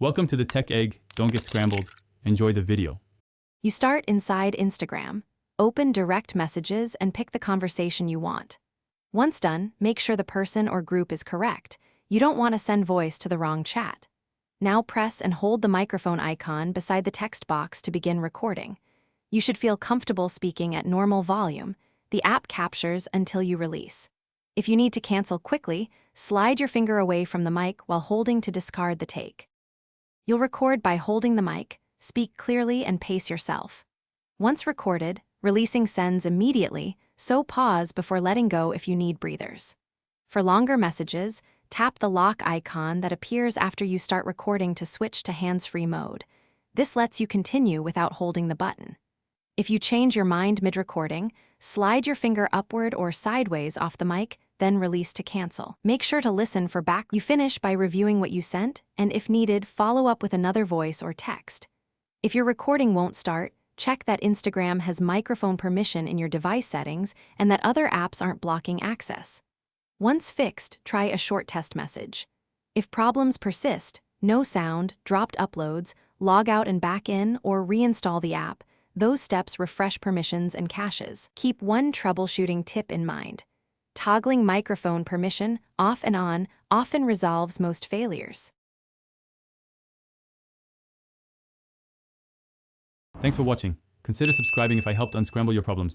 Welcome to the Tech Egg. Don't get scrambled. Enjoy the video. You start inside Instagram, open direct messages, and pick the conversation you want. Once done, make sure the person or group is correct. You don't want to send voice to the wrong chat. Now press and hold the microphone icon beside the text box to begin recording. You should feel comfortable speaking at normal volume. The app captures until you release. If you need to cancel quickly, slide your finger away from the mic while holding to discard the take. You'll record by holding the mic, speak clearly, and pace yourself. Once recorded, releasing sends immediately, so pause before letting go if you need breathers. For longer messages, tap the lock icon that appears after you start recording to switch to hands-free mode. This lets you continue without holding the button. If you change your mind mid-recording, slide your finger upward or sideways off the mic, then release to cancel. Make sure to listen for back. You finish by reviewing what you sent, and if needed, follow up with another voice or text. If your recording won't start, check that Instagram has microphone permission in your device settings and that other apps aren't blocking access. Once fixed, try a short test message. If problems persist, no sound, dropped uploads, log out and back in, or reinstall the app, those steps refresh permissions and caches. Keep one troubleshooting tip in mind. Toggling microphone permission off and on often resolves most failures. Thanks for watching. Consider subscribing if I helped unscramble your problems.